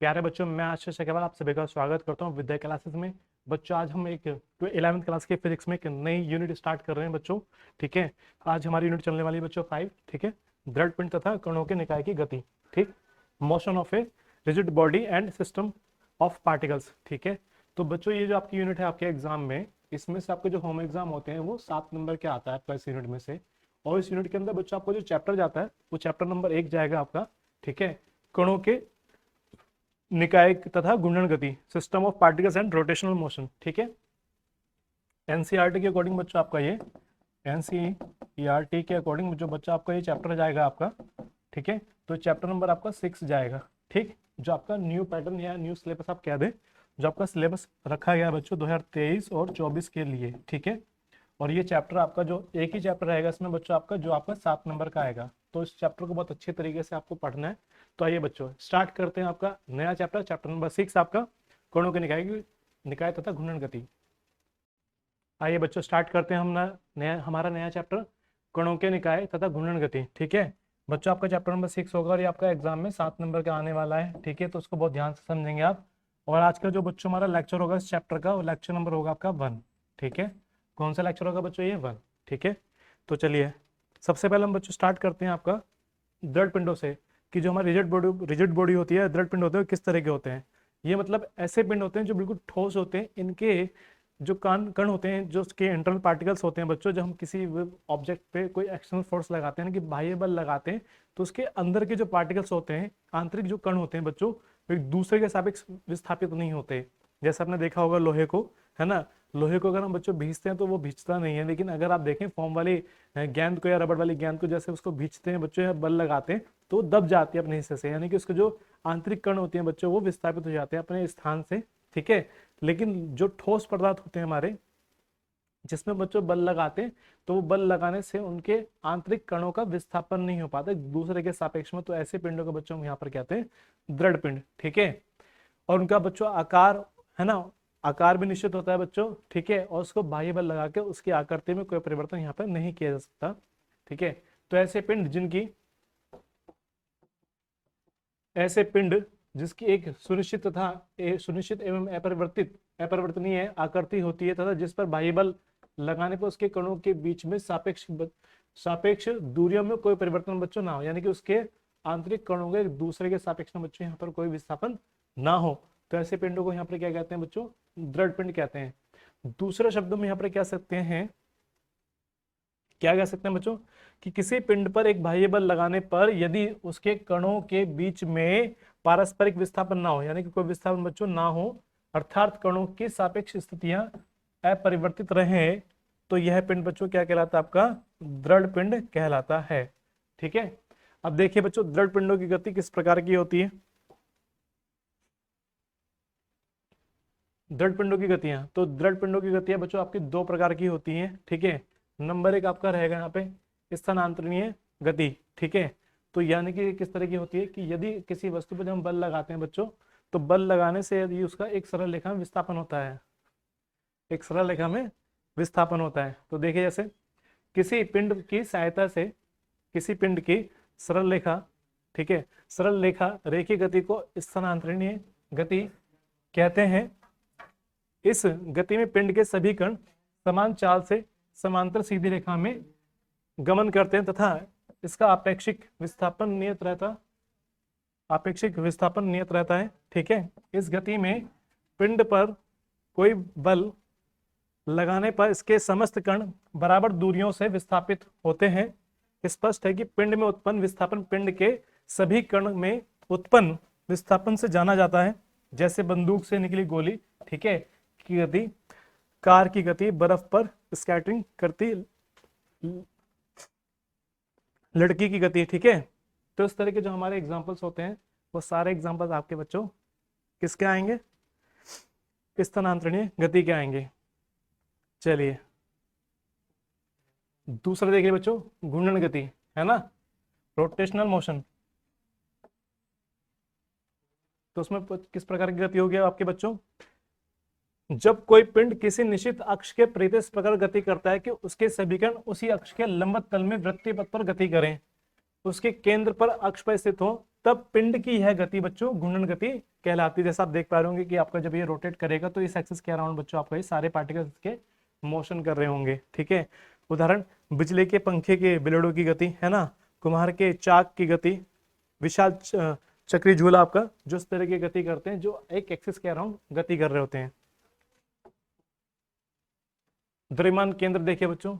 प्यारे बच्चों, मैं आशीष अग्रवाल आप सभी का स्वागत करता हूं विद्या क्लासेस में। बच्चों, आज हम एक 11वीं क्लास के फिजिक्स में एक नई यूनिट स्टार्ट कर रहे हैं बच्चों। ठीक है, आज हमारी यूनिट चलने वाली है बच्चों 5। ठीक है, दृढ़ पिंड तथा कणों के निकाय की गति। ठीक, motion of a rigid body and system of particles. ठीक है, तो बच्चों ये जो आपकी यूनिट है आपके एग्जाम में, इसमें से आपके जो होम एग्जाम होते हैं वो 7 नंबर के आता है आपका इस यूनिट में से। और इस यूनिट के अंदर बच्चों आपको जो चैप्टर जाता है वो चैप्टर नंबर 1 जाएगा आपका। ठीक है, कणों के निकाय तथा घूर्णन गति, system of particles and rotational motion. ठीक है, एनसीईआरटी के अकॉर्डिंग बच्चों आपका ये एनसीईआरटी के अकॉर्डिंग जो बच्चा आपका ये चैप्टर जाएगा आपका। ठीक है, तो चैप्टर नंबर आपका 6 जाएगा। ठीक, जो आपका न्यू पैटर्न या न्यू सिलेबस आप कह दें, जो आपका सिलेबस रखा गया है बच्चों 2023 और 24 के लिए। ठीक है, और ये चैप्टर आपका जो एक ही चैप्टर रहेगा इसमें बच्चों आपका जो आपका 7 नंबर का आएगा। तो इस चैप्टर को बहुत अच्छे तरीके से आपको पढ़ना है। तो आइए बच्चों स्टार्ट करते हैं आपका नया चैप्टर, चैप्टर नंबर 6 आपका कणों के निकाय तथा घूर्णन गति। आइए बच्चों स्टार्ट करते हैं हम हमारा नया चैप्टर कणों के निकाय तथा घूर्णन गति। ठीक है बच्चों, आपका चैप्टर नंबर 6 होगा और ये आपका एग्जाम में 7 नंबर का आने वाला है। ठीक है, तो उसको बहुत ध्यान से समझेंगे आप। और आज का जो बच्चों हमारा लेक्चर होगा इस चैप्टर का, वो लेक्चर नंबर होगा आपका 1। ठीक है, कौन सा लेक्चर होगा बच्चों? ये 1। ठीक है, तो चलिए सबसे पहले हम बच्चों स्टार्ट करते हैं आपका दृढ़ पिंडों से, कि जो हमारी रिजिड बॉडी होती है, दृढ़ पिंड होते हैं, किस तरह के होते हैं। ये मतलब ऐसे पिंड होते हैं जो बिल्कुल ठोस होते हैं। इनके जो कण कण होते हैं, जो उसके इंटरनल पार्टिकल्स होते हैं बच्चों, जब हम किसी ऑब्जेक्ट पे कोई एक्सटर्नल फोर्स लगाते हैं ना, कि बाह्य बल लगाते हैं, तो उसके अंदर के जो पार्टिकल्स होते हैं, आंतरिक जो कण होते हैं बच्चों, वो एक दूसरे के सापेक्ष विस्थापित नहीं होते। जैसे आपने देखा होगा लोहे को, है ना, लोहे को अगर हम बच्चों भींचते हैं तो वो भींचता नहीं है, लेकिन अगर आप देखें फोम वाली गेंद को या रबड़ वाली गेंद को जैसे उसको भींचते हैं बच्चों या बल लगाते हैं तो दब जाती है अपने हिस्से से, यानी कि उसके जो आंतरिक कण होते हैं बच्चों वो विस्थापित हो जाते हैं अपने स्थान से। ठीक है, लेकिन जो ठोस पदार्थ होते हैं हमारे, जिसमें बच्चों बल लगाते हैं, तो वो बल लगाने से उनके आंतरिक कणों का विस्थापन नहीं हो पाता दूसरे के सापेक्ष में। तो ऐसे पिंडों को बच्चों हम यहाँ पर कहते हैं दृढ़ पिंड। ठीक है, और उनका बच्चों आकार, है ना, आकार भी निश्चित होता है बच्चों। ठीक है, और उसको बाह्य बल लगा के उसकी आकृति में कोई परिवर्तन यहाँ पर नहीं किया जा सकता। ठीक है, तो ऐसे पिंड जिसकी एक सुनिश्चित एवं अपरिवर्तनीय आकृति होती है, तथा जिस पर बाह्य बल लगाने पर उसके कणों के बीच में सापेक्ष दूरियों में कोई परिवर्तन बच्चों ना हो, यानी कि उसके आंतरिक कणों के एक दूसरे के सापेक्ष में बच्चों यहाँ पर कोई विस्थापन ना हो। तो ऐसे पिंडों को यहाँ पर क्या कहते हैं बच्चों? दृढ़ पिंड कहते हैं। दूसरे शब्दों में यहाँ पर क्या कह सकते हैं बच्चों, कि किसी पिंड पर एक बाह्य बल लगाने पर यदि उसके कणों के बीच में पारस्परिक विस्थापन ना हो, यानी कि कोई विस्थापन बच्चों ना हो, अर्थात कणों की सापेक्ष स्थितियां अपरिवर्तित रहें, तो यह पिंड बच्चों क्या कहलाता है? आपका दृढ़ पिंड कहलाता है। ठीक है, अब देखिए बच्चों दृढ़ पिंडों की गति किस प्रकार की होती है। दृढ़ पिंडों की गतियां, तो दृढ़ पिंडों की गतियां बच्चों आपकी 2 प्रकार की होती हैं। ठीक है, नंबर 1 आपका रहेगा यहाँ पे स्थानांतरणीय गति। ठीक है, तो यानी कि किस तरह की होती है कि यदि किसी वस्तु पर जब हम बल लगाते हैं बच्चों, तो बल लगाने से यदि उसका एक सरल रेखा में विस्थापन होता है, एक सरल रेखा में विस्थापन होता है। तो देखिए जैसे किसी पिंड की सहायता से किसी पिंड की सरल रेखा, ठीक है, सरल रेखा रेखीय गति को स्थानांतरणीय गति कहते हैं। इस गति में पिंड के सभी कण समान चाल से समांतर सीधी रेखा में गमन करते हैं तथा इसका आपेक्षिक विस्थापन नियत रहता है। ठीक है, इस गति में पिंड पर कोई बल लगाने पर इसके समस्त कण बराबर दूरियों से विस्थापित होते हैं। स्पष्ट है कि पिंड में उत्पन्न विस्थापन पिंड के सभी कण में उत्पन्न विस्थापन से जाना जाता है। जैसे बंदूक से निकली गोली, ठीक है, की गति, कार की गति, बर्फ पर स्कैटरिंग करती लड़की की गति। ठीक है, तो इस तरह के जो हमारे एग्जांपल्स होते हैं वो सारे एग्जांपल्स आपके बच्चों किसके आएंगे? स्थानांतरणीय गति के आएंगे। चलिए दूसरा देखिए बच्चों, घूर्णन गति, है ना, रोटेशनल मोशन। तो उसमें किस प्रकार की गति होगी आपके बच्चों? जब कोई पिंड किसी निश्चित अक्ष के प्रति इस प्रकार गति करता है कि उसके सभी कण उसी अक्ष के लंबवत तल में वृत्तीय पथ पर गति करें। उसके केंद्र पर अक्ष पर स्थित हो, तब पिंड की यह गति बच्चों घूर्णन गति कहलाती है। जैसा आप देख पा रहे होंगे कि आपका जब ये रोटेट करेगा तो इस एक्सिस के अराउंड बच्चों आपका ये सारे पार्टिकल्स के मोशन कर रहे होंगे, ठीक है। उदाहरण, बिजली के पंखे के ब्लेडों की गति, है ना, कुम्हार के चाक की गति, विशाल चक्री झूला आपका, जो इस तरह की गति करते हैं, जो एक एक्सिस के अराउंड गति कर रहे होते हैं। द्रव्यमान केंद्र देखिए बच्चों,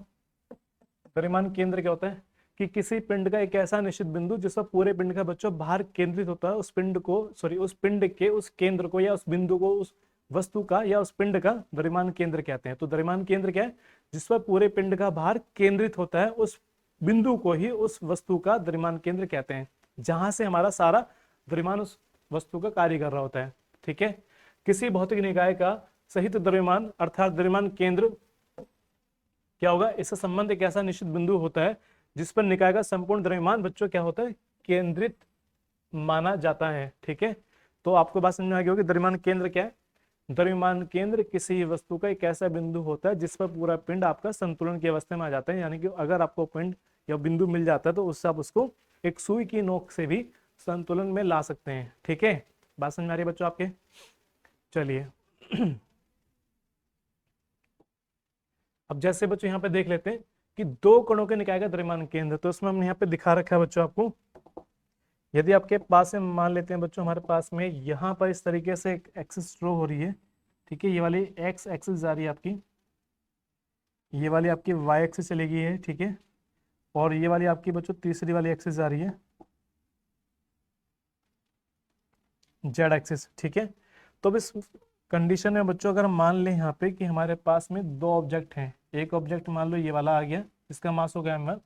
द्रव्यमान केंद्र क्या होता है कि किसी पिंड का एक ऐसा निश्चित बिंदु जिस पर पूरे पिंड का बच्चों भार केंद्रित होता है, उस पिंड को उस पिंड के उस केंद्र को या उस बिंदु को उस वस्तु का या उस पिंड का द्रव्यमान केंद्र कहते हैं। तो द्रव्यमान केंद्र क्या है, जिस पर पूरे पिंड का भार केंद्रित होता है, उस बिंदु को ही उस वस्तु का द्रव्यमान केंद्र कहते हैं, जहां से हमारा सारा द्रव्यमान उस वस्तु का कार्य कर रहा होता है, ठीक है। किसी भौतिक निकाय का सहित द्रव्यमान अर्थात द्रव्यमान केंद्र क्या होगा, इसका संबंध एक ऐसा निश्चित बिंदु होता है जिस पर निकाय का संपूर्ण द्रव्यमान बच्चों क्या होता है, केंद्रित माना जाता है, ठीक है। तो आपको बात समझ में आ गई होगी द्रव्यमान केंद्र क्या है। द्रव्यमान केंद्र किसी वस्तु का एक ऐसा बिंदु होता है जिस पर पूरा पिंड आपका संतुलन की अवस्था में आ जाता है, यानी कि अगर आपको पिंड या बिंदु मिल जाता है तो उससे आप उसको एक सुई की नोक से भी संतुलन में ला सकते हैं, ठीक है। बात समझ में आ रही है बच्चों आपके। चलिए अब जैसे बच्चों यहाँ पे देख लेते हैं कि दो कणों के निकाय का द्रव्यमान केंद्र, तो इसमें हमने यहाँ पे दिखा रखा है बच्चों आपको। यदि आपके पास में मान लेते हैं बच्चों, हमारे पास में यहाँ पर इस तरीके से एक एक्सिस ड्रॉ हो रही है, ठीक है। ये वाली एक्स एक्सिस जा रही है आपकी, ये वाली आपकी वाई एक्सिस चली गई है, ठीक है। और ये वाली आपकी बच्चों तीसरी वाली एक्सिस जा रही है, जेड एक्सिस, ठीक है। तो अब इस कंडीशन में बच्चों अगर मान लें यहाँ पे कि हमारे पास में दो ऑब्जेक्ट हैं, एक ऑब्जेक्ट मान लो ये वाला आ गया, इसका मास हो गया m1,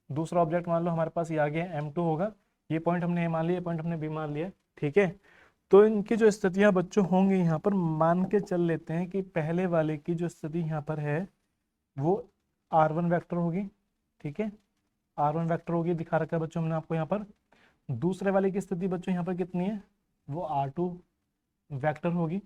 दूसरा ऑब्जेक्ट मान लो हमारे पास ये आ गया m2 होगा, ये पॉइंट हमने ए मान लिया, पॉइंट हमने बी मान लिया, ठीक है। तो इनकी जो स्थितियां बच्चों होंगी यहाँ पर मान के चल लेते हैं कि पहले वाले की जो स्थिति यहाँ पर है वो r1 वेक्टर होगी, ठीक है, r1 वेक्टर होगी, दिखा रखा है बच्चों हमने आपको यहाँ पर। दूसरे वाले की स्थिति बच्चों यहाँ पर कितनी है, वो r2 वेक्टर होगी।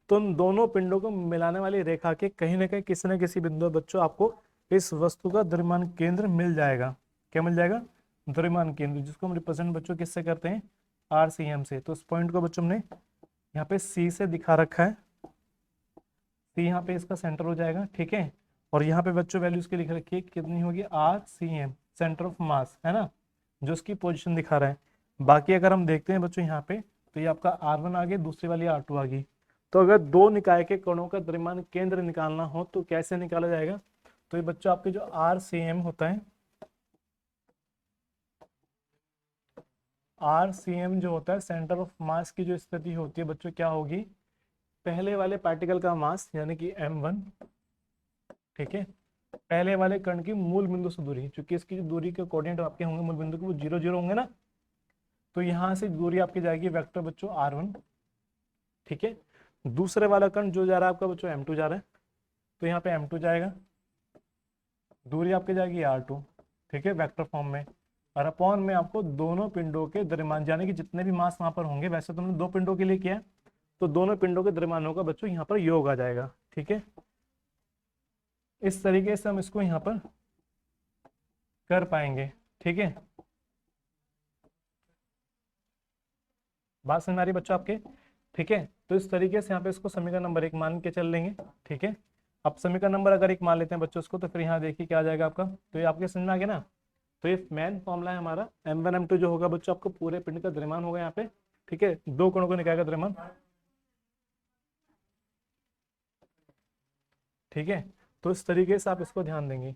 तो इन दोनों पिंडों को मिलाने वाली रेखा के कहीं ना कहीं किसी न किसी बिंदु बच्चों आपको इस वस्तु का द्रव्यमान केंद्र मिल जाएगा। क्या मिल जाएगा, द्रव्यमान केंद्र, जिसको हम रिप्रेजेंट बच्चों किससे करते हैं, RCM से। तो इस पॉइंट को बच्चों हमने यहाँ पे C से दिखा रखा है, C यहाँ पे इसका सेंटर हो जाएगा, ठीक है। और यहाँ पे बच्चों वैल्यू इसकी लिख रखी है, कितनी होगी, RCM, सेंटर ऑफ मास, है ना, जो उसकी पोजिशन दिखा रहा है। बाकी अगर हम देखते हैं बच्चों यहाँ पे, तो ये आपका R1 आ गया, दूसरी वाली R2 आ गई। तो अगर दो निकाय के कणों का द्रव्यमान केंद्र निकालना हो तो कैसे निकाला जाएगा, तो ये बच्चों आपके जो RCM होता है, RCM जो होता है सेंटर ऑफ मास की जो स्थिति होती है बच्चों क्या होगी, पहले वाले पार्टिकल का मास यानी कि m1, ठीक है, पहले वाले कण की मूल बिंदु से दूरी, क्योंकि इसकी जो दूरी के कोऑर्डिनेट आपके होंगे मूल बिंदु के वो 0 0 होंगे ना, तो यहाँ से दूरी आपकी जाएगी वेक्टर बच्चों R1, ठीक है। दूसरे वाला कण जो जा रहा है आपका बच्चों m2 जा रहा है, तो यहाँ पे m2 जाएगा, दूरी आपकी जाएगी R2, ठीक है, वेक्टर फॉर्म में। और अपॉन में आपको दोनों पिंडों के द्रव्यमान यानी कि जितने भी मास वहां पर होंगे, वैसे तो हमने दो पिंडों के लिए किया है, तो दोनों पिंडों के द्रव्यमानों का बच्चों यहाँ पर योग आ जाएगा, ठीक है। इस तरीके से हम इसको यहाँ पर कर पाएंगे, ठीक है। बात समझ में आ रही है बच्चों आपके, ठीक है। तो इस तरीके से यहाँ पे इसको समीकरण नंबर 1 मान के चल लेंगे, ठीक है। अब समीकरण नंबर अगर 1 मान लेते हैं बच्चों इसको, तो फिर यहाँ देखिए क्या आ जाएगा आपका, तो ये आपके समझ में आ गया ना। तो ये मेन फॉर्मूला है हमारा, m1 m2 जो होगा बच्चों आपको पूरे पिंड का द्रव्यमान होगा यहाँ पे, ठीक है, दो कणों को निकायेगा द्रव्यमान, ठीक है। तो इस तरीके से आप इसको ध्यान देंगे,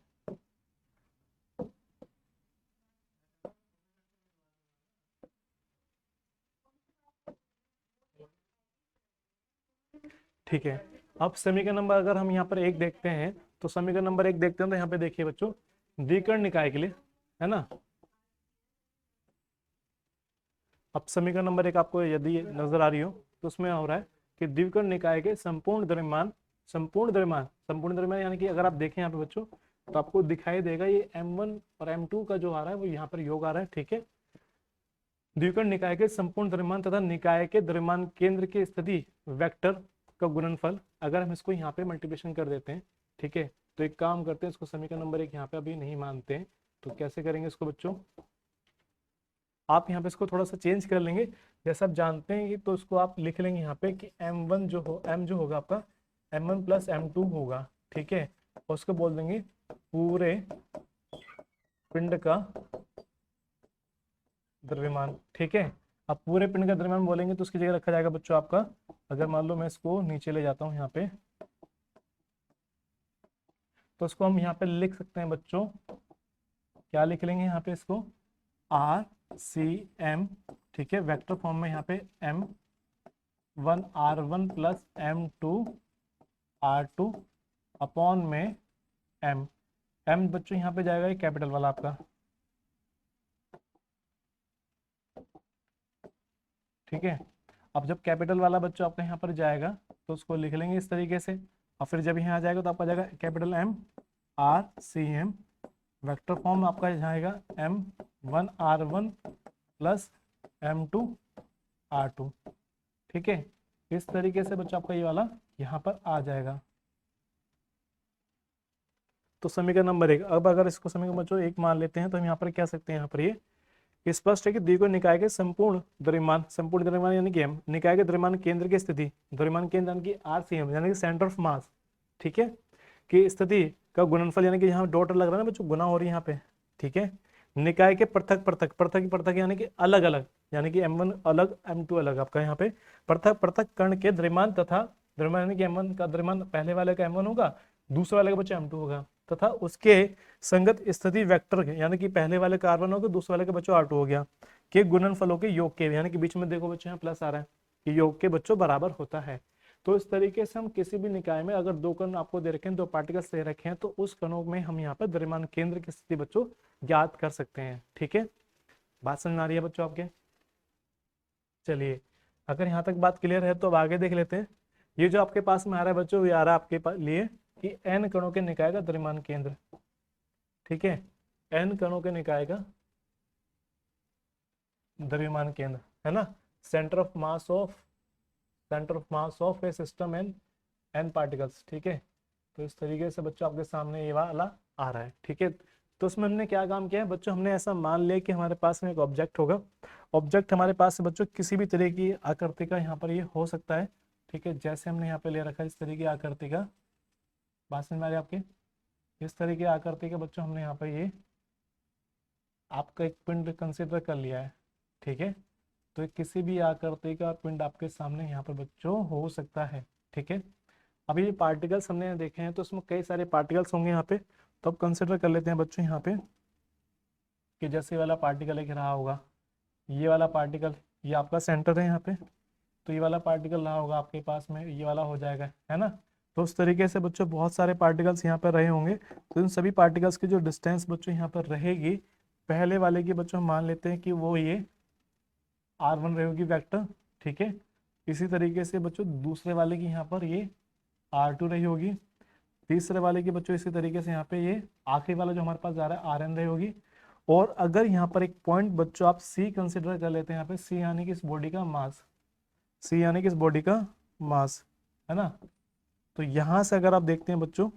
ठीक है। अब समीकरण नंबर अगर हम यहाँ पर 1 देखते हैं, तो समीकरण नंबर 1 देखते हैं, तो यहाँ पे देखिए बच्चों द्विकर्ण निकाय के लिए, है ना। अब समीकरण नंबर 1 आपको यदि नजर आ रही हो तो उसमें हो रहा है कि द्विकर्ण निकाय के संपूर्ण द्रव्यमान यानी कि अगर आप देखें यहाँ पे बच्चों, तो आपको दिखाई देगा ये m1 और m2 का जो आ रहा है वो यहाँ पर योग आ रहा है, ठीक है। द्विकर्ण निकाय के संपूर्ण द्रव्यमान तथा निकाय के द्रव्यमान केंद्र की स्थिति वेक्टर का गुणनफल, अगर हम इसको यहाँ पे मल्टीप्लिकेशन कर देते हैं, ठीक है, तो एक काम करते हैं, इसको समीकरण नंबर 1 यहाँ पे अभी नहीं मानते हैं, तो कैसे करेंगे इसको बच्चों, आप यहाँ पे इसको थोड़ा सा चेंज कर लेंगे। जैसे आप जानते हैं कि तो इसको आप लिख लेंगे यहाँ पे कि m1 m जो होगा आपका m1 प्लस m2 होगा, ठीक है। और उसको बोल देंगे पूरे पिंड का द्रव्यमान, ठीक है। अब पूरे पिंड का द्रव्यमान बोलेंगे तो उसकी जगह रखा जाएगा बच्चों आपका, अगर मान लो मैं इसको नीचे ले जाता हूँ यहाँ पे, तो इसको हम यहाँ पे लिख सकते हैं बच्चों, क्या लिख लेंगे यहाँ पे इसको, आर सी एम, ठीक है, वेक्टर फॉर्म में यहाँ पे m1 r1 plus m2 r2 upon में m बच्चों यहाँ पे जाएगा ये कैपिटल वाला आपका, ठीक है। अब जब कैपिटल वाला बच्चों आपका यहाँ पर जाएगा तो उसको लिख लेंगे इस तरीके से, और फिर जब यहाँ आ जाएगा तो आपका जाएगा कैपिटल M वेक्टर फॉर्म आपका जाएगा m1 r1 plus m2 r2, ठीक है। इस तरीके से बच्चों आपका ये वाला यहाँ पर आ जाएगा। तो समीकरण नंबर 1, अब अगर इसको समीकरण बच्चों 1 मान लेते हैं तो हम यहाँ पर क्या सकते हैं, यहाँ पर ये स्पष्ट है कि द्विगुण निकाय के संपूर्ण द्रव्यमान यानी कि m निकाय के द्रव्यमान केंद्र की स्थिति, द्रव्यमान केंद्र यानी कि RCM यानी कि सेंटर ऑफ मास, ठीक है, की स्थिति का गुणनफल यानी कि यहाँ डॉट लग रहा है ना बच्चों, गुना हो रही है यहाँ पे, ठीक है। निकाय के पृथक पृथक पृथक पृथक यानी कि अलग अलग, यानी कि m1 अलग m2 अलग, आपका यहाँ पे पृथक पृथक कण के द्रव्यमान तथा द्रव्यमान यानी कि m1 का द्रव्यमान पहले वाले का m1 होगा, दूसरे वाले का बच्चा m2 होगा, तथा उसके संगत स्थिति वेक्टर यानी कि पहले वाले का r1 होगा, दूसरे वाले का बच्चों r2 हो गया, के गुणनफलों के योग के, यानी कि बीच में देखो बच्चों यहाँ प्लस आ रहा है, कि योग के बच्चों बराबर होता है। तो इस तरीके से हम किसी भी निकाय में अगर दो कण आपको दे रखे हैं, दो पार्टिकल्स दे रखे हैं, तो उस कणों में हम यहाँ पर द्रव्यमान केंद्र की स्थिति बच्चों ज्ञात कर सकते हैं, ठीक है। बात समझ आ रही है बच्चों आपके? चलिए, अगर यहाँ तक बात क्लियर है तो अब आगे देख लेते हैं। ये जो आपके पास में आ रहा है बच्चों, ये आ रहा है आपके लिए कि n कणों के निकाय का द्रव्यमान केंद्र, ठीक है, n कणों के निकाय का द्रव्यमान केंद्र है ना, centre of mass of A system and n particles, ठीक है। तो इस तरीके से बच्चों आपके सामने ये वाला आ रहा है, ठीक है। तो उसमें हमने क्या काम किया है बच्चों, हमने ऐसा मान लिया कि हमारे पास में एक ऑब्जेक्ट होगा, ऑब्जेक्ट हमारे पास से बच्चों किसी भी तरह की आकृति का यहाँ पर ये हो सकता है, ठीक है। जैसे हमने यहाँ पे ले रखा है इस तरीके की आकृति का, बात समझ में आ रही है आपके, इस तरीके की आकृति का बच्चों हमने यहाँ पर ये आपका एक पिंड कंसिडर कर लिया है, ठीक है। तो किसी भी आकृति का पिंड आपके सामने यहाँ पर बच्चों हो सकता है, ठीक है। अभी ये पार्टिकल्स हमने देखे हैं तो उसमें कई सारे पार्टिकल्स होंगे यहाँ पे, तो अब कंसिडर कर लेते हैं बच्चों यहाँ पे कि जैसे वाला पार्टिकल एक रहा होगा, ये वाला पार्टिकल ये आपका सेंटर है यहाँ पे, तो ये वाला पार्टिकल रहा होगा आपके पास में, ये वाला हो जाएगा, है ना। तो उस तरीके से बच्चों बहुत सारे पार्टिकल्स यहाँ पर रहे होंगे, तो इन सभी पार्टिकल्स की जो डिस्टेंस बच्चों यहाँ पर रहेगी, पहले वाले की बच्चों मान लेते हैं कि वो ये r1 रहेगी वेक्टर, ठीक है। इसी तरीके से बच्चों दूसरे वाले की यहाँ पर ये r2 रही होगी, तीसरे वाले की बच्चों इसी तरीके से यहाँ पे ये आखिरी वाला जो हमारे पास जा रहा है rn रही होगी। और अगर यहाँ पर एक पॉइंट बच्चों आप c कंसिडर कर लेते हैं, यहाँ पे c यानी कि इस बॉडी का मास, c यानी कि इस बॉडी का मास, है ना। तो यहाँ से अगर आप देखते हैं बच्चों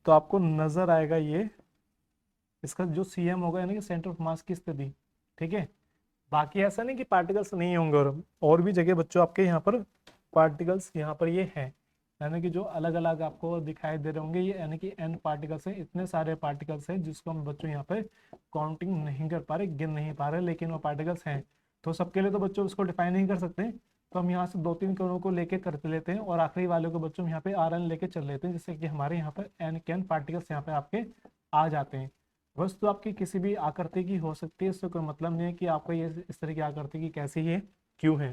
तो आपको नजर आएगा ये इसका जो cm होगा यानी कि सेंटर ऑफ मास की स्थिति, ठीक है। बाकी ऐसा नहीं कि पार्टिकल्स नहीं होंगे, और भी जगह बच्चों आपके यहाँ पर पार्टिकल्स यहाँ पर ये हैं, यानी कि जो अलग अलग आपको दिखाई दे रहे होंगे, ये यानी कि n पार्टिकल्स हैं, इतने सारे पार्टिकल्स हैं जिसको हम बच्चों यहाँ पे काउंटिंग नहीं कर पा रहे, गिन नहीं पा रहे, लेकिन वो पार्टिकल्स हैं। तो सबके लिए तो बच्चों उसको डिफाइन नहीं कर सकते, तो हम यहाँ से 2-3 कणों को लेके कर लेते हैं और आखिरी वाले को बच्चों यहाँ पे rn लेके चल लेते हैं, जिससे कि हमारे यहाँ पर n के n पार्टिकल्स यहाँ पे आपके आ जाते हैं। वस्तु आपकी किसी भी आकृति की हो सकती है, इससे कोई मतलब नहीं है कि आपको ये इस तरह की आकृति की कैसी है क्यों है,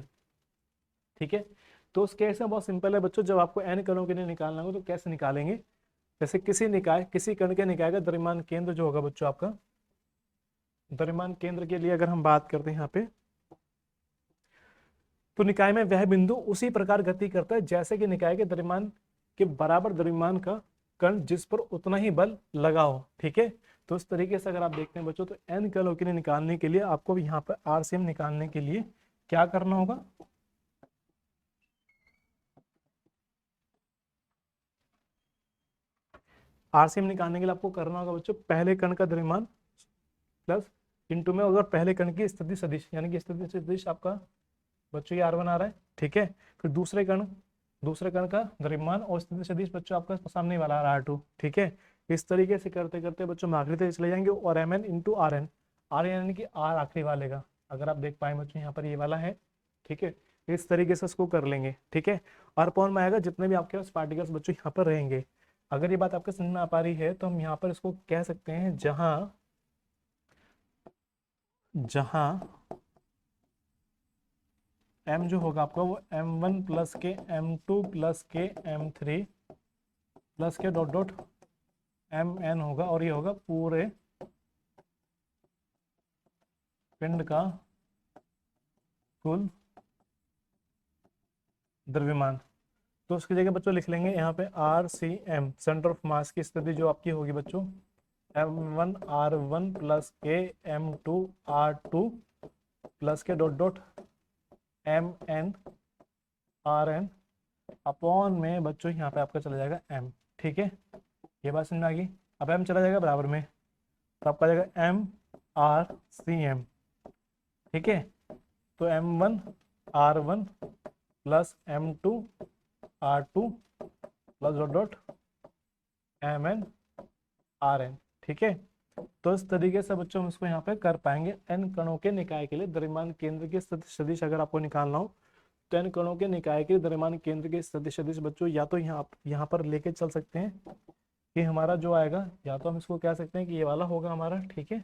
ठीक है। तो उस केस में बहुत सिंपल है बच्चों, जब आपको n कणों के लिए निकालना हो तो कैसे निकालेंगे, जैसे किसी कण के निकाय का द्रव्यमान केंद्र जो होगा बच्चों आपका, द्रव्यमान केंद्र के लिए अगर हम बात करते हैं यहाँ पे, तो निकाय में वह बिंदु उसी प्रकार गति करता है जैसे कि निकाय के द्रव्यमान के बराबर द्रव्यमान का कण जिस पर उतना ही बल लगा हो, ठीक है। तो इस तरीके से अगर आप देखते हैं बच्चों, तो n कणों के लिए निकालने के लिए आपको यहाँ पर RCM निकालने के लिए क्या करना होगा, RCM निकालने के लिए आपको करना होगा बच्चों, पहले कण का द्रव्यमान प्लस इंटू में अगर पहले कण की स्थिति सदिश, यानी कि स्थिति सदिश आपका बच्चों ये R1 आ रहा है, ठीक है। फिर दूसरे कण का द्रव्यमान और स्थिति सदिश बच्चों आपका सामने वाला आ रहा है R2, ठीक है। इस तरीके से करते करते बच्चों हम आखिरी तक चले जाएंगे, और Mn इंटू Rn, आर यानी कि R आखिरी वाले का, अगर आप देख पाए बच्चों यहाँ पर ये वाला है, ठीक है। इस तरीके से इसको कर लेंगे, ठीक है। और अपॉन में आएगा जितने भी आपके पास पार्टिकल्स बच्चों यहाँ पर रहेंगे। अगर ये बात आपके समझ में आ पा रही है तो हम यहाँ पर इसको कह सकते हैं, जहाँ m जो होगा आपका वो m1 प्लस के m2 प्लस के m3 प्लस के डॉट डॉट mn होगा, और ये होगा पूरे पिंड का कुल द्रव्यमान। तो उसकी जगह बच्चों लिख लेंगे यहाँ पे RCM, सेंटर ऑफ मास की स्थिति जो आपकी होगी बच्चों, m1 R1 प्लस के m2 R2 प्लस के dot dot mn Rn upon में बच्चों यहाँ पे आपका चला जाएगा m, ठीक है। ये बात समझ में आ गई। अब m चला जाएगा बराबर में, तो आपका जाएगा MRCM, ठीक है। तो m1 R1 plus m2 R2 plus dot dot mn Rn, ठीक है। तो इस तरीके से बच्चों हम इसको यहाँ पे कर पाएंगे। n कणों के निकाय के लिए द्रव्यमान केंद्र के सदिश अगर आपको निकालना हो तो n कणों के निकाय के द्रव्यमान केंद्र के सदिश बच्चों या तो यहाँ पर लेके चल सकते हैं कि हमारा जो आएगा, या तो हम इसको कह सकते हैं कि ये वाला होगा हमारा, ठीक है,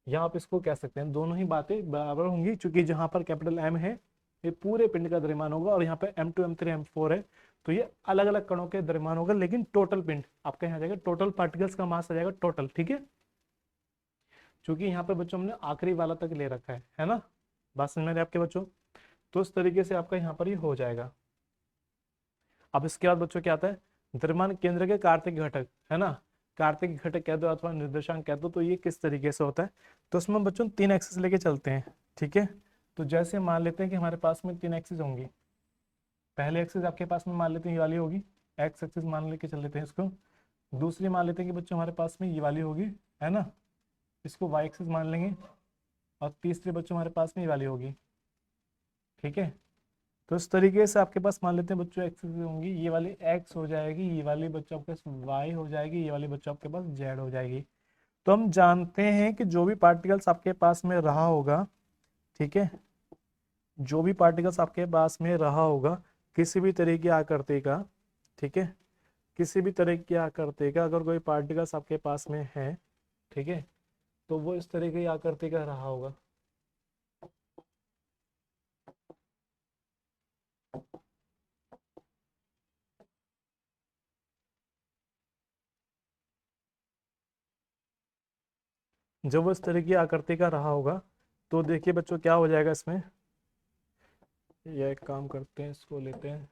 या आप इसको कह सकते हैं, दोनों ही बातें बराबर होंगी, क्योंकि जहां पर कैपिटल M है ये पूरे पिंड का द्रव्यमान होगा, और यहाँ पे M2 M3 M4 है तो ये अलग अलग कणों के द्रव्यमान होगा, लेकिन टोटल पिंड आपका यहाँ जाएगा, टोटल पार्टिकल्स का मास आ जाएगा टोटल, ठीक है। क्योंकि यहाँ पे बच्चों हमने आखिरी वाला तक ले रखा है ना, बात समझ में आ रही है आपके बच्चों। तो इस तरीके से आपका यहाँ पर ये हो जाएगा। अब इसके बाद बच्चों क्या आता है, द्रव्यमान केंद्र के कार्तिक घटक, है ना, कार्तिक घटक कह दो अथवा निर्देशांक कह दो, तो ये किस तरीके से होता है। तो इसमें बच्चों 3 एक्सिस लेके चलते हैं, ठीक है। तो जैसे मान लेते हैं कि हमारे पास में 3 एक्सिस होंगी, पहले एक्सिस आपके पास में मान लेते हैं ये वाली होगी, एक्स एक्सिस मान लेके चल लेते हैं इसको। दूसरी मान लेते हैं कि बच्चों हमारे पास में ये वाली होगी, है ना, इसको वाई एक्सिस मान लेंगे। और तीसरी बच्चों हमारे पास में ये वाली होगी, ठीक है। तो इस तरीके से आपके पास मान लेते हैं बच्चों एक्सिस होंगी, ये वाली एक्स हो जाएगी, ये वाली बच्चों आपके पास वाई हो जाएगी, ये वाली बच्चों आपके पास जेड हो जाएगी। तो हम जानते हैं कि जो भी पार्टिकल्स आपके पास में रहा होगा, ठीक है, जो भी पार्टिकल्स आपके पास में रहा होगा किसी भी तरह की आकृति का, ठीक है, किसी भी तरह की आकृति का अगर कोई पार्टिकल्स आपके पास में है, ठीक है, तो वो इस तरह की आकृति का रहा होगा। जब वो इस तरह की आकृति का रहा होगा तो देखिए बच्चों क्या हो जाएगा इसमें, यह एक काम करते हैं, इसको लेते हैं,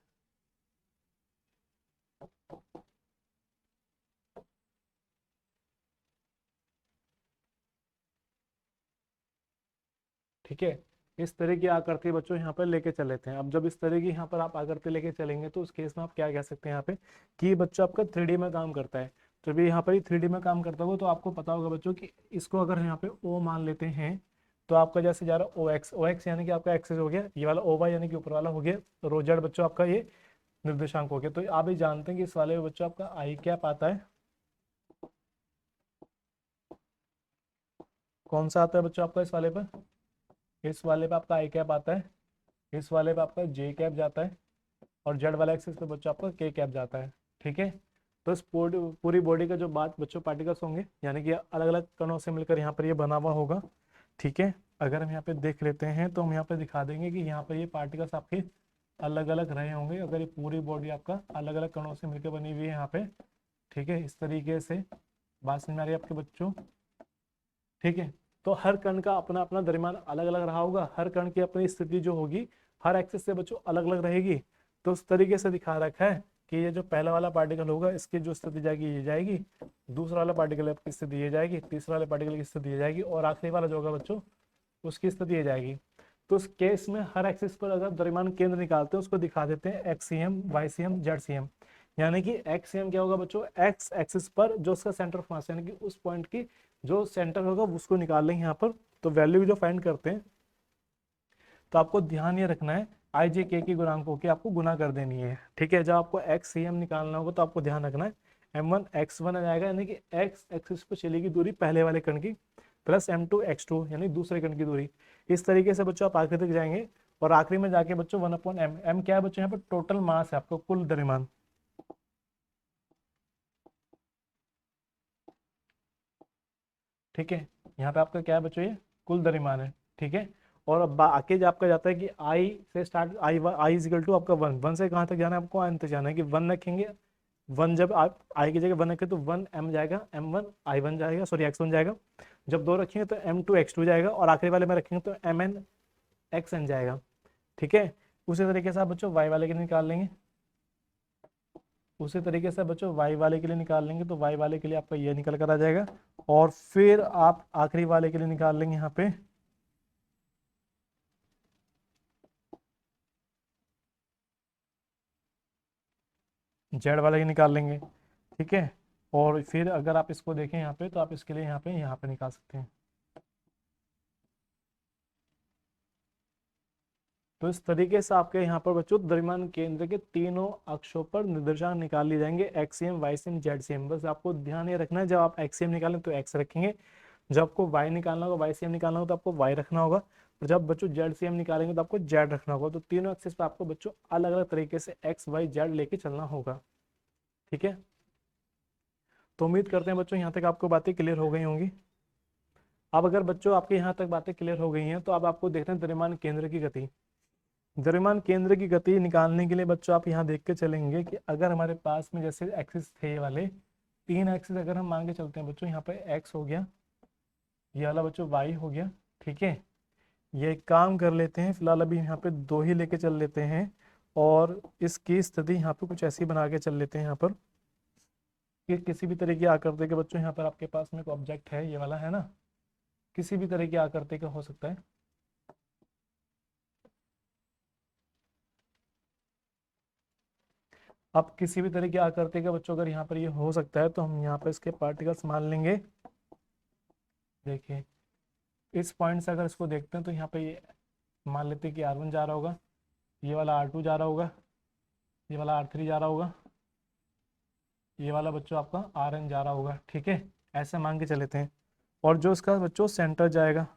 ठीक है। इस तरह की आकृति बच्चों यहाँ पर लेके चल लेते हैं। अब जब इस तरह की यहाँ पर आप आकृति लेके चलेंगे तो उस केस में आप क्या कह सकते हैं यहाँ पे कि बच्चों आपका 3D में काम करता है। तो भी यहाँ पर ही 3D में काम करता होगा तो आपको पता होगा बच्चों कि इसको अगर यहाँ पे O मान लेते हैं तो आपका जैसे जा रहा है OX, OX यानी कि आपका एक्सिस हो गया, ये वाला OY यानी कि ऊपर वाला हो गया, रो जेड बच्चों आपका ये निर्देशांक हो गया। तो आप ही जानते हैं कि इस वाले में बच्चों आपका आई कैप आता है, कौन सा आता है बच्चों आपका इस वाले पर, इस वाले पे आपका आई कैप आता है, इस वाले पे आपका जे कैप जाता है, और जेड वाला एक्सिस पे बच्चों आपका के कैप जाता है, ठीक है। तो इस पूरी बॉडी का जो बात बच्चों पार्टिकल्स होंगे यानी कि अलग अलग कणों से मिलकर यहाँ पर ये बना हुआ होगा, ठीक है। अगर हम यहाँ पे देख लेते हैं तो हम यहाँ पे दिखा देंगे कि यहाँ पर ये पार्टिकल्स आपके अलग अलग रहे होंगे, अगर ये पूरी बॉडी आपका अलग अलग कणों से मिलकर बनी हुई है यहाँ पे, ठीक है। इस तरीके से बात समझ में आ रही है आपके बच्चों, ठीक है। तो हर कण का अपना अपना द्रव्यमान अलग अलग रहा होगा, हर कण की अपनी स्थिति जो होगी हर एक्सिस से बच्चों अलग अलग रहेगी। तो उस तरीके से दिखा रखा है कि ये जो पहला वाला पार्टिकल होगा इसकी जो स्थिति जाएगी ये जाएगी, दूसरा वाला पार्टिकल की स्थिति ये जाएगी, तीसरा वाले पार्टिकल की स्थिति ये जाएगी, और आखिरी वाला जो होगा बच्चों उसकी स्थिति ये जाएगी। तो उस केस में हर एक्सिस पर अगर द्रव्यमान केंद्र निकालते हैं उसको दिखा देते हैं XCM, YCM, ZCM। यानी कि XCM क्या होगा बच्चों, एक्स एक्सिस पर जो उसका सेंटर ऑफ मास यानी कि उस पॉइंट की जो सेंटर होगा उसको निकाल लेंगे यहाँ पर। तो वैल्यू जो फाइंड करते हैं तो आपको ध्यान ये रखना है आई जे के की गुणांकों की आपको गुना कर देनी है, ठीक है। जब आपको एक्स सी एम निकालना होगा तो आपको ध्यान रखना है M1 X1 आ जाएगा, यानी कि एक्स एक्सिस पर चलेगी दूरी पहले वाले कण की, प्लस M2 X2 यानी दूसरे कण की दूरी। इस तरीके से बच्चों आप आखिरी तक जाएंगे और आखिरी में जाके बच्चों 1/m, m क्या है बच्चों यहाँ पर टोटल मास है आपका, कुल द्रव्यमान, ठीक है। यहाँ पे आपका क्या है बच्चों, ये कुल द्रव्यमान है, ठीक है। और अब आके जो आपका जाता है कि आई से स्टार्ट, आई इजिकल टू आपका वन से कहाँ तक जाना है, आपको अंत जाना है कि वन रखेंगे। वन जब आप आई की जगह वन रखें तो 1m जाएगा, M1 I1 जाएगा, सॉरी X1 जाएगा। जब दो रखेंगे तो M2 X2 जाएगा, और आखिरी वाले में रखेंगे तो MN Xn जाएगा, ठीक है। उसी तरीके से आप बच्चों y वाले के लिए निकाल लेंगे, उसी तरीके से बच्चों y वाले के लिए निकाल लेंगे तो y वाले के लिए आपका ये निकल कर आ जाएगा। और फिर आप आखिरी वाले के लिए निकाल लेंगे यहाँ पे z वाले के निकाल लेंगे, ठीक है। और फिर अगर आप इसको देखें यहाँ पे तो आप इसके लिए यहाँ पे निकाल सकते हैं। तो इस तरीके से आपके यहाँ पर बच्चों द्रव्यमान केंद्र के तीनों अक्षों पर निर्देशांक निकाल लिए जाएंगे, एक्सीएम, वाईसीएम, जेडसीएम। बस आपको ध्यान ये रखना है जब आप एक्सीएम निकालें तो एक्स रखेंगे, जब आपको वाई निकालना होगा, वाईसीएम निकालना होगा तो आपको वाई रखना होगा, और जब बच्चों जेडसीएम निकालेंगे तो आपको जेड रखना होगा। तो तीनों एक्सिस पे आपको बच्चों अलग अलग तरीके से एक्स वाई जेड लेके चलना होगा, ठीक है। तो उम्मीद करते हैं बच्चों यहाँ तक आपको बातें क्लियर हो गई होंगी। अब अगर बच्चों आपके यहाँ तक बातें क्लियर हो गई हैं तो अब आपको देखना है द्रव्यमान केंद्र की गति। द्रव्यमान केंद्र की गति निकालने के लिए बच्चों आप यहाँ देख के चलेंगे कि अगर हमारे पास में जैसे एक्सिस थे ये वाले तीन एक्सिस, अगर हम मान के चलते हैं बच्चों, यहाँ पे एक्स हो गया, ये वाला बच्चों वाई हो गया, ठीक है। ये एक काम कर लेते हैं फिलहाल, अभी यहाँ पे दो ही लेके चल लेते हैं, और इसकी स्थिति यहाँ पे कुछ ऐसी बना के चल लेते हैं यहाँ पर कि किसी भी तरह की आकृति के बच्चों यहाँ पर आपके पास में एक ऑब्जेक्ट है, ये वाला है ना, किसी भी तरह की आकृति का हो सकता है। अब किसी भी तरह की आकृति का बच्चों अगर यहाँ पर ये हो सकता है तो हम यहाँ पर इसके पार्टिकल्स मान लेंगे। देखिए इस पॉइंट से अगर इसको देखते हैं तो यहाँ पे ये मान लेते हैं कि R1 जा रहा होगा, ये वाला R2 जा रहा होगा, ये वाला R3 जा रहा होगा, ये वाला बच्चों आपका Rn जा रहा होगा, ठीक है। ऐसे मान के चलेते हैं। और जो इसका बच्चों सेंटर जाएगा,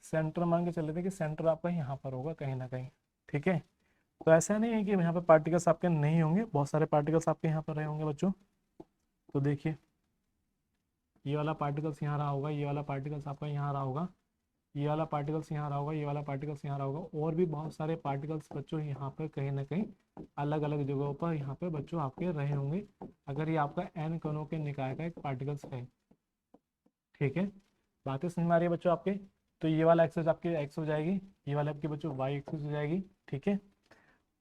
सेंटर मान के चल लेते हैं कि सेंटर आपका यहाँ पर होगा कहीं ना कहीं, ठीक है। तो ऐसा नहीं है कि यहाँ पे पार्टिकल्स आपके नहीं होंगे, बहुत सारे पार्टिकल्स आपके यहाँ पर रहे होंगे बच्चों। तो देखिए ये वाला पार्टिकल्स यहाँ रहा होगा, ये वाला पार्टिकल्स आपका यहाँ रहा होगा, ये वाला पार्टिकल्स यहाँ रहा होगा, ये वाला पार्टिकल्स यहाँ रहा होगा, और भी बहुत सारे पार्टिकल्स बच्चों यहाँ पर कहीं ना कहीं अलग अलग जगहों पर यहाँ पर बच्चों आपके रहे होंगे, अगर ये आपका n कणों के निकाय का एक पार्टिकल्स है, ठीक है। बातें समझ में आ रही है बच्चों आपके। तो ये वाला एक्सिस आपके एक्स हो जाएगी, ये वाला आपके बच्चों वाई एक्सिस हो जाएगी, ठीक है।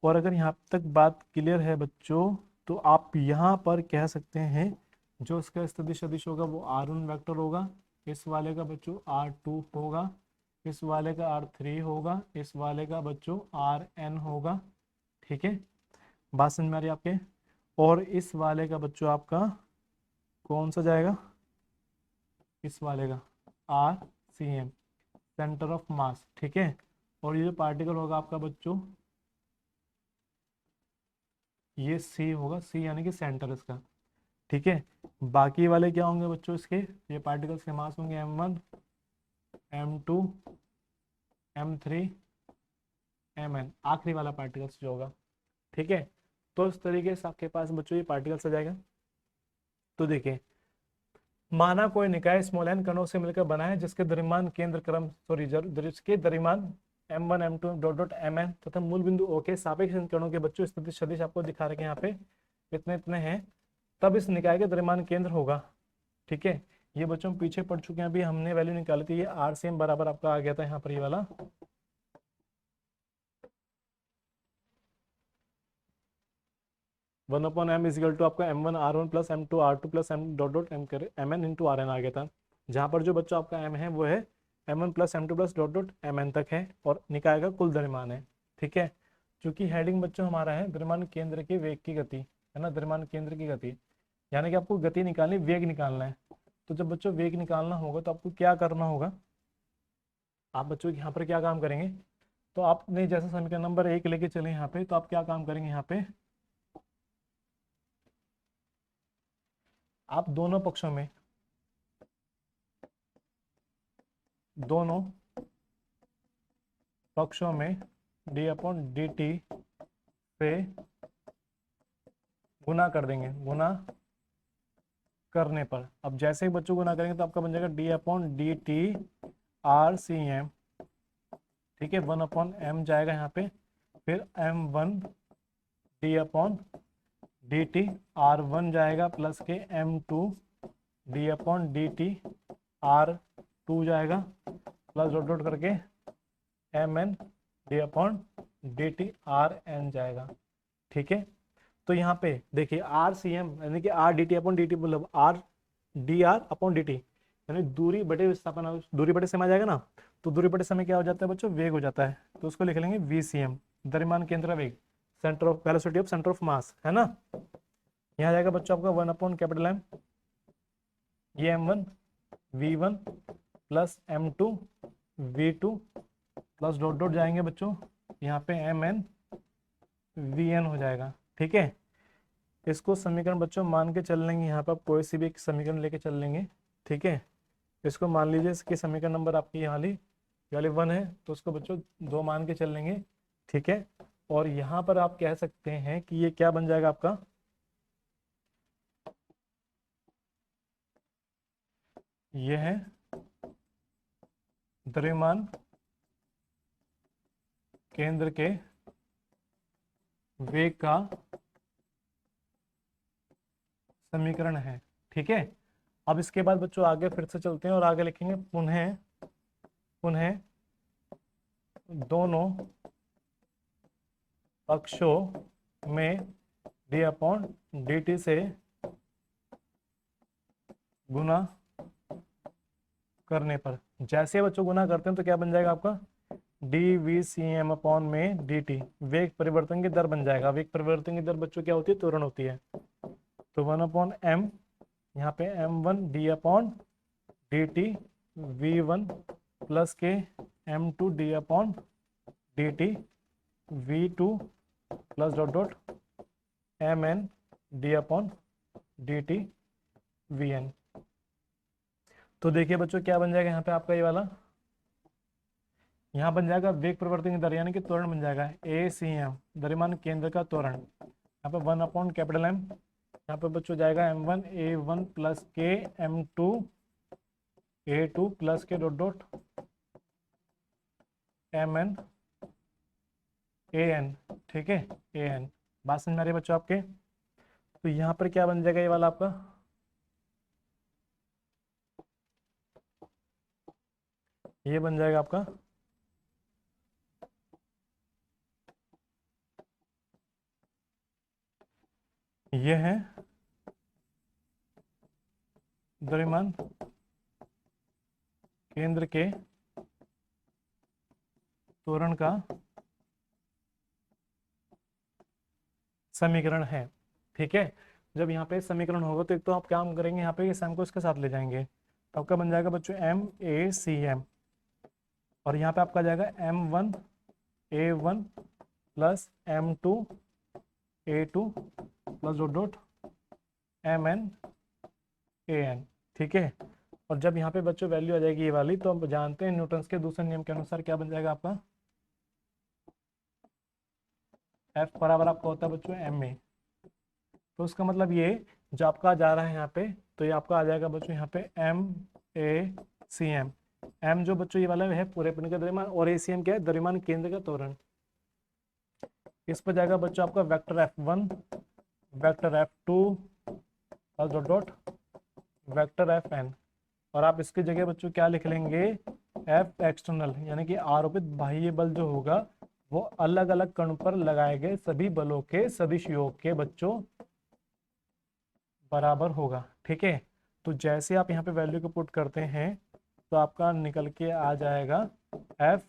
और अगर यहाँ तक बात क्लियर है बच्चों तो आप यहाँ पर कह सकते हैं जो इसका स्थिति सदिश होगा वो R1 वेक्टर होगा, इस वाले का बच्चों R2 होगा, इस वाले का R3 होगा, इस वाले का बच्चों Rn होगा, ठीक है। बात समझ में आ रही है आपके। और इस वाले का बच्चों आपका कौन सा जाएगा, इस वाले का RCM, सेंटर ऑफ मास, ठीक है। और ये जो पार्टिकल होगा आपका बच्चों ये C होगा, C यानी कि सेंटर इसका, ठीक है। बाकी वाले क्या होंगे बच्चों इसके, ये पार्टिकल्स के मास होंगे M1 M2 M3 Mn, आखिरी वाला पार्टिकल्स जो होगा, ठीक है। तो इस तरीके से आपके पास बच्चों ये पार्टिकल्स आ जाएगा। तो देखिए माना कोई निकाय स्मॉल n कणों से मिलकर बना है जिसके द्रव्यमान केंद्र क्रम सॉरी जिसके द्रव्यमान M1 M2 dot dot Mn तथा मूल बिंदु O के सापेक्ष इन कणों के बच्चों स्थिति सदिश आपको दिखा रखे हैं यहाँ पे इतने इतने हैं, तब इस निकाय के द्रव्यमान केंद्र होगा, ठीक है। ये बच्चों पीछे पड़ चुके हैं, अभी हमने वैल्यू निकाली थी, ये RCM बराबर आपका आ गया था यहाँ पर ये वाला 1/m इजिकल टू आपका M1 R1 plus M2 R2 plus M dot dot M करे Mn इंटू Rn आ गया था, जहाँ पर जो बच्चों आपका M है वो है M1 plus M2 plus dot dot Mn तक है, और निकाय का कुल द्रव्यमान है, ठीक है। चूंकि हेडिंग बच्चों हमारा है द्रव्यमान केंद्र की वेग की गति, है ना, द्रव्यमान केंद्र की गति, यानी कि आपको गति निकालनी, वेग निकालना है। तो जब बच्चों वेग निकालना होगा तो आपको क्या करना होगा, आप बच्चों यहाँ पर क्या काम करेंगे, तो आपने जैसे समीकरण नंबर 1 लेके चले यहाँ पे, तो आप क्या काम करेंगे यहाँ पे, आप दोनों पक्षों में, दोनों पक्षों में d/dt से गुना कर देंगे। गुना करने पर अब जैसे ही बच्चों गुना करेंगे तो आपका बन जाएगा d/dt RCM, ठीक है। 1/m जाएगा यहाँ पे, फिर m1 d/dt R1 जाएगा प्लस के m2 d/dt R2 जाएगा प्लस डॉट डॉट करके mn d/dt Rn जाएगा, ठीक है। तो यहाँ पे देखिए RCM यानी कि RDT/dt मतलब RdR/dt यानी दूरी बटे विस्थापन, दूरी बटे समय आ जाएगा ना, तो दूरी बटे समय क्या हो जाता है बच्चों, वेग हो जाता है। तो उसको लिख लेंगे VCM, द्रव्यमान केंद्र वेग, centre of velocity of centre of mass, है ना। यहाँ जाएगा बच्चों आपका 1/M, ये m1 v1 plus m2 v2 plus dot dot जाएंगे बच्चों यहाँ पे mn vn हो जाएगा, ठीक है। इसको समीकरण बच्चों मान के चल लेंगे, यहाँ पर आप कोई सी भी एक समीकरण लेके चल लेंगे, ठीक है। इसको मान लीजिए इसकी समीकरण नंबर आपकी यहाँ वाली 1 है, तो उसको बच्चों 2 मान के चल लेंगे, ठीक है। और यहाँ पर आप कह सकते हैं कि ये क्या बन जाएगा आपका, ये है द्रव्यमान केंद्र के वेग का समीकरण है, ठीक है। अब इसके बाद बच्चों आगे फिर से चलते हैं और आगे लिखेंगे पुनः दोनों पक्षों में d/dt से गुना करने पर, जैसे बच्चों गुना करते हैं तो क्या बन जाएगा आपका dVCM/dt, वेग परिवर्तन की दर बन जाएगा। वेग परिवर्तन की दर बच्चों क्या होती है, त्वरण होती है। तो 1/m यहाँ पे m1 d/dt v1 प्लस के m2 d/dt v2 plus dot dot mn d/dt vn। तो देखिए बच्चों क्या बन जाएगा यहाँ पे आपका ये वाला, यहाँ बन जाएगा वेग परिवर्तन की दर यानी कि त्वरण बन जाएगा ACM, द्रव्यमान केंद्र का त्वरण। यहाँ पे 1/M, यहाँ पे बच्चों जाएगा m1 a1 प्लस के m2 a2 प्लस के डॉट डॉट mn an, ठीक है, an। बात समझ में आ रही है बच्चों आपके। तो यहाँ पर क्या बन जाएगा ये वाला आपका, ये बन जाएगा आपका ये है द्रव्यमान केंद्र के त्वरण का समीकरण है, ठीक है। जब यहाँ पे समीकरण होगा तो एक तो आप काम करेंगे यहाँ पे इस m को इसके साथ ले जाएंगे, तो आपका बन जाएगा बच्चों MACM, और यहाँ पे आपका जाएगा m1 a1 plus m2 a2 plus dot dot mn an, ठीक है। और जब यहाँ पे बच्चों वैल्यू आ जाएगी ये वाली, तो हम जानते हैं न्यूटन के दूसरे नियम के अनुसार क्या बन जाएगा आपका, F बराबर आपका होता है बच्चों ma। तो उसका मतलब ये जो आपका जा रहा है यहाँ पे, तो ये आपका आ जाएगा बच्चों यहाँ पे MACM। M जो बच्चों ये वाला है पूरे पिंड का द्रव्यमान, और ACM क्या है, द्रव्यमान केंद्र का त्वरण। इस पर जाएगा बच्चों आपका वेक्टर F1, वेक्टर F2 और डॉट डॉट वेक्टर Fn, और आप इसकी जगह बच्चों क्या लिख लेंगे, F एक्सटर्नल, यानी कि आरोपित बाह्य बल जो होगा वो अलग अलग कण पर लगाए गए सभी बलों के सदिश योग के बच्चों बराबर होगा, ठीक है। तो जैसे आप यहाँ पे वैल्यू को पुट करते हैं तो आपका निकल के आ जाएगा F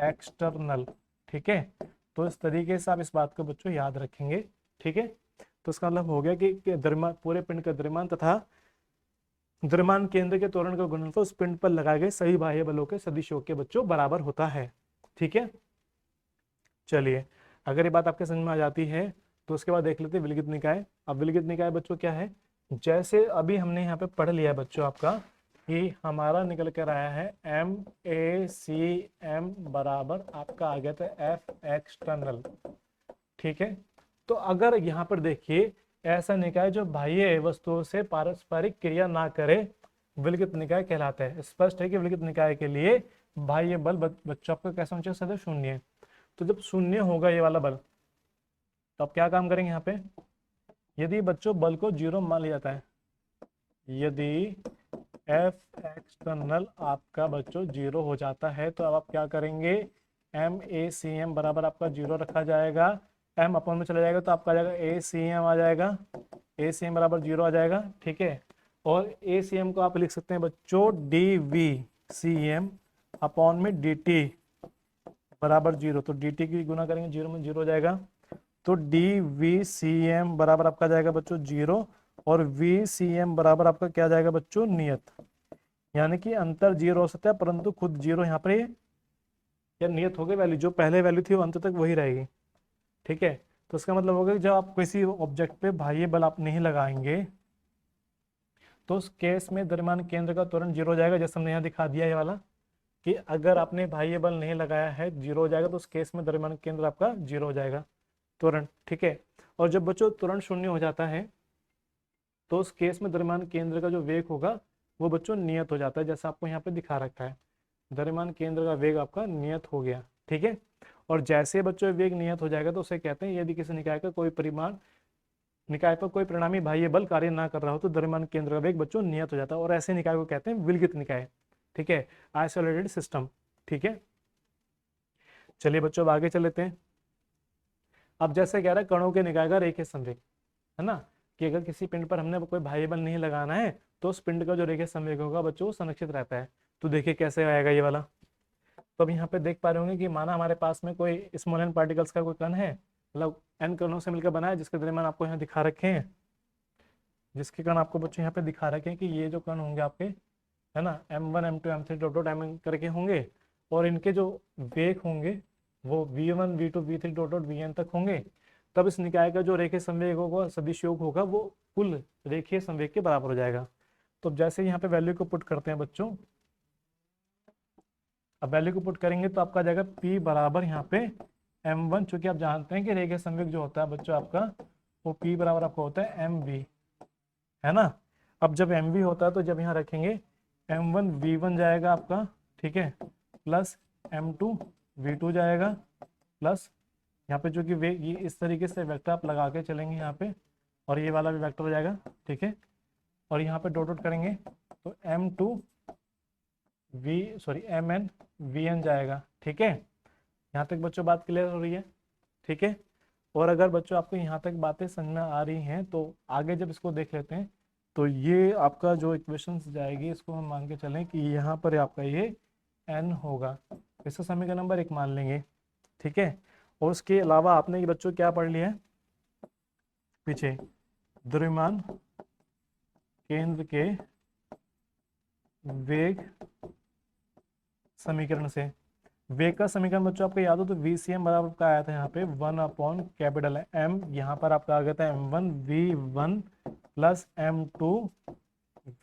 एक्सटर्नल, ठीक है। तो इस तरीके से आप इस बात को बच्चों याद रखेंगे, ठीक है। तो इसका मतलब हो गया कि द्रव्यमान, पूरे पिंड का द्रव्यमान तथा द्रव्यमान केंद्र के त्वरण का गुणनफल उस पिंड पर लगाए गए सभी बाह्य बलों के सदिशों के बच्चों बराबर होता है। ठीक है, चलिए अगर ये बात आपके समझ में आ जाती है तो उसके बाद देख लेते हैं विलगित निकाय। अब विलगित निकाय बच्चों क्या है, जैसे अभी हमने यहाँ पे पढ़ लिया बच्चों आपका कि हमारा निकल कर आया है MACM बराबर आपका आ गया था F एक्सटर्नल। ठीक है, तो अगर यहाँ पर देखिए ऐसा निकाय जो बाह्य वस्तुओं से पारस्परिक क्रिया ना करे विलगित निकाय कहलाता है। स्पष्ट है कि विलगित निकाय के लिए बाह्य बल बच्चों आपका कैसा होना चाहिए, सदैव शून्य है। तो जब शून्य होगा ये वाला बल तो आप क्या काम करेंगे यहाँ पे, यदि बच्चों बल को जीरो मान लिया जाता है, यदि F एक्सटर्नल आपका बच्चों जीरो हो जाता है तो अब आप क्या करेंगे, MACM बराबर आपका जीरो रखा जाएगा, M अपॉन में चला जाएगा तो आपका आ जाएगा ACM आ जाएगा, ACM बराबर जीरो आ जाएगा। ठीक है, और ACM को आप लिख सकते हैं बच्चों DVCM अपॉन में DT बराबर जीरो, तो DT की गुना करेंगे जीरो में जीरो हो जाएगा, तो DVCM बराबर आपका जाएगा बच्चों जीरो और VCM बराबर आपका क्या जाएगा बच्चों नियत। यानी कि अंतर जीरो हो सकता है परंतु खुद जीरो यहाँ पर या नियत हो गई वैल्यू, जो पहले वैल्यू थी वो अंत तक वही रहेगी। ठीक है, तो इसका मतलब होगा कि जब आप किसी ऑब्जेक्ट पे बाह्य बल आप नहीं लगाएंगे तो उस केस में द्रव्यमान केंद्र का त्वरण जीरो हो जाएगा। जैसे हमने यहाँ दिखा दिया ये वाला कि अगर आपने बाह्य बल नहीं लगाया है जीरो हो जाएगा, तो उस केस में द्रव्यमान केंद्र आपका जीरो हो जाएगा त्वरण। ठीक है, और जब बच्चों त्वरण शून्य हो जाता है तो उस केस में द्रव्यमान केंद्र का जो वेग होगा वो बच्चों नियत हो जाता है, जैसा आपको यहाँ पे दिखा रखा है। द्रव्यमान केंद्र का वेग आपका नियत हो गया। ठीक है, और जैसे बच्चों वेग नियत हो जाएगा तो उसे कहते हैं यदि किसी निकाय का कोई परिमाण निकाय पर कोई परिणामी बाह्य बल कार्य ना कर रहा हो तो द्रव्यमान केंद्र का वेग बच्चों नियत हो जाता है, और ऐसे निकाय को कहते हैं विलगित निकाय। ठीक है, आइसोलेटेड सिस्टम। ठीक है, चलिए बच्चों अब आगे चल लेते हैं। अब जैसे कह रहा है कणों के निकाय का रेखीय संवेग, है ना, कि अगर किसी पिंड पर हमने कोई बाह्य बल नहीं लगाना है तो उस पिंड का जो रेखीय संवेग होगा बच्चों वो संरक्षित रहता है। तो देखिए कैसे आएगा ये वाला। तो अब यहाँ पे देख पा रहे होंगे कि माना हमारे पास में कोई स्मॉल एन पार्टिकल्स का कोई कण है, मतलब एन कणों से मिलकर बना है, जिसके द्रव्यमान आपको यहाँ दिखा रखे हैं, जिसके कण आपको बच्चों यहाँ पे दिखा रखे हैं कि ये जो कण होंगे आपके, है ना, M1 M2 M3 dot dot M करके होंगे, और इनके जो वेग होंगे वो V1 V2 V3 dot dot Vn तक होंगे। तब इस निकाय का जो रेखीय संवेग होगा सदिश योग होगा वो कुल रेखीय संवेग के बराबर हो जाएगा। तो जैसे यहाँ पे वैल्यू को पुट करते हैं बच्चों, अब वैल्यू को पुट करेंगे तो आपका जाएगा P बराबर यहाँ पे M1, चूंकि आप जानते हैं कि रेखीय संवेग जो होता है बच्चों आपका वो P बराबर आपका होता है MV, है ना। अब जब MV होता है तो जब यहाँ रखेंगे M1 V1 जाएगा आपका, ठीक है, प्लस M2 V2 जाएगा, प्लस यहाँ पे जो कि वे ये इस तरीके से वेक्टर आप लगा के चलेंगे यहाँ पे, और ये वाला भी वेक्टर हो जाएगा। ठीक है, और यहाँ पे डॉट डॉट करेंगे तो M2 MN VN जाएगा। ठीक है, यहाँ तक बच्चों बात क्लियर हो रही है। ठीक है, और अगर बच्चों आपको यहाँ तक बातें समझ में आ रही हैं तो आगे जब इसको देख लेते हैं तो ये आपका जो इक्वेशन जाएगी इसको हम मान के चलें कि यहाँ पर आपका ये n होगा, इसका समीकरण नंबर 1 मान लेंगे। ठीक है, और उसके अलावा आपने ये बच्चों क्या पढ़ लिया है पीछे, द्रव्यमान केंद्र के वेग समीकरण से, वेग का समीकरण बच्चों आपको याद हो तो VCM बराबर का आया था यहाँ पे 1 अपॉन कैपिटल M, यहाँ पर आपका आ गया था M1 V1 plus M2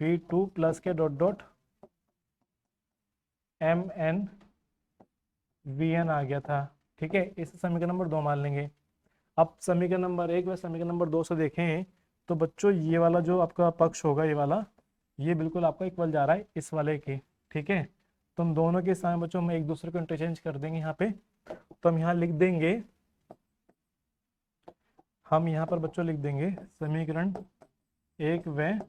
V2 plus के डॉट डॉट MN VN आ गया था। ठीक है, इसे समीकरण नंबर 2 मान लेंगे। अब समीकरण नंबर 1 व समीकरण नंबर 2 से देखें तो बच्चों ये वाला जो आपका पक्ष होगा ये वाला, ये बिल्कुल आपका इक्वल जा रहा है इस वाले के। ठीक है, तो हम दोनों के सामने बच्चों हम एक दूसरे को इंटरचेंज कर देंगे यहाँ पे, तो हम यहाँ लिख देंगे, हम यहाँ पर बच्चों लिख देंगे समीकरण 1 व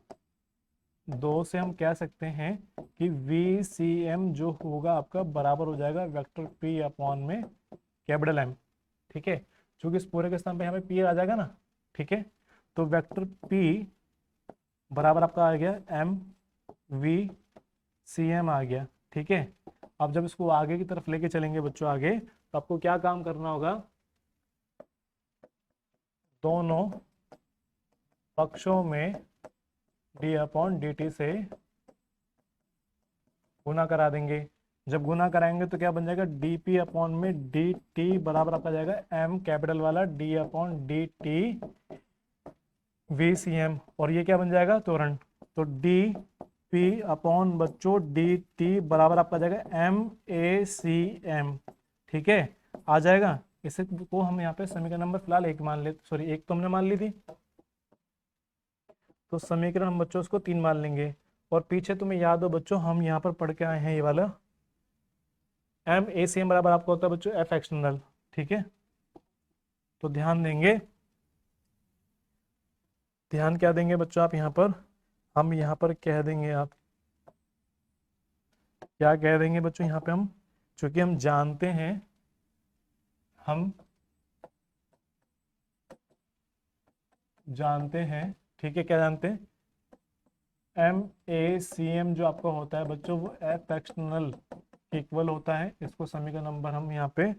2 से हम कह सकते हैं कि VCM जो होगा आपका बराबर हो जाएगा वेक्टर P अपॉन में कैपिटल M। ठीक है, क्योंकि इस पूरे के स्थान पे यहाँ पे P आ जाएगा ना। ठीक है, तो वेक्टर P बराबर आपका आ गया MVCM आ गया। ठीक है, अब जब इसको आगे की तरफ लेके चलेंगे बच्चों आगे, तो आपको क्या काम करना होगा, दोनों पक्षों में डी अपॉन डी टी से गुना करा देंगे। जब गुना कराएंगे तो क्या बन जाएगा, डी पी अपॉन में डी टी बराबर आपका जाएगा एम कैपिटल वाला D upon D T V C M, और ये क्या बन जाएगा त्वरण। तो डी पी अपॉन बच्चों डी टी बराबर आपका जाएगा एम ए सी एम। ठीक है, आ जाएगा। इसे को हम यहाँ पे समीकरण नंबर फिलहाल एक मान ले, सॉरी एक तो हमने मान ली थी, तो समीकरण हम बच्चों उसको 3 मान लेंगे। और पीछे तुम्हें याद हो बच्चों, हम यहाँ पर पढ़ के आए हैं ये वाला एम ए सी एम बराबर आपको होता है बच्चों एफ एक्सटर्नल। ठीक है, तो ध्यान देंगे, ध्यान क्या देंगे बच्चों आप यहाँ पर, हम यहाँ पर कह देंगे, आप क्या कह देंगे बच्चों यहाँ पे, हम चूंकि हम जानते हैं, हम जानते हैं, ठीक है, क्या जानते हैं, एम ए सी एम जो आपका होता है बच्चों वो एफ एक्सटर्नल इक्वल होता है। इसको समीकरण नंबर हम यहाँ पे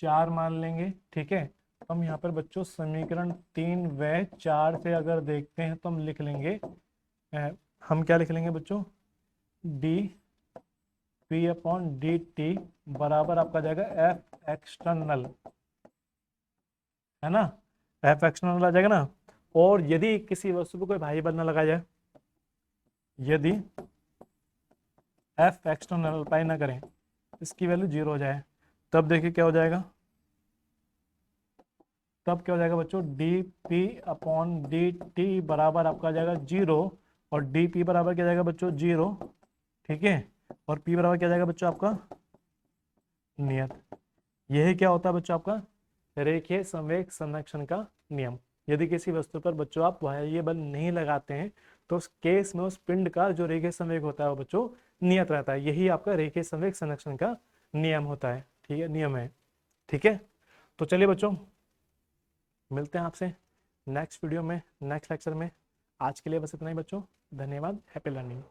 4 मान लेंगे। ठीक है, तो हम यहाँ पर बच्चों समीकरण 3 व 4 से अगर देखते हैं तो हम लिख लेंगे, हम क्या लिख लेंगे बच्चों, D P upon D T बराबर आपका जाएगा एफ एक्सटर्नल, है ना, एफ एक्सटर्नल आ जाएगा ना। और यदि किसी वस्तु पर कोई भारी बल न लगाया जाए, यदि एफ एक्सटर्नल अप्लाई ना करें, इसकी वैल्यू 0 हो जाए, तब देखिए क्या हो जाएगा, तब क्या हो जाएगा बच्चों, D P upon D T बराबर आपका आ जाएगा 0, और डी पी बराबर क्या जाएगा बच्चों 0। ठीक है, और पी बराबर क्या जाएगा बच्चों आपका नियत। यही क्या होता है बच्चों आपका रेखीय संवेग संरक्षण का नियम। यदि किसी वस्तु पर बच्चों आप बाह्य बल नहीं लगाते हैं तो उस केस में उस पिंड का जो रेखीय संवेग होता है वो बच्चों नियत रहता है। यही आपका रेखीय संवेग संरक्षण का नियम होता है। ठीक है, नियम है। ठीक है, तो चलिए बच्चों मिलते हैं आपसे नेक्स्ट वीडियो में, नेक्स्ट लेक्चर में। आज के लिए बस इतना ही बच्चों, धन्यवाद, हैप्पी लर्निंग।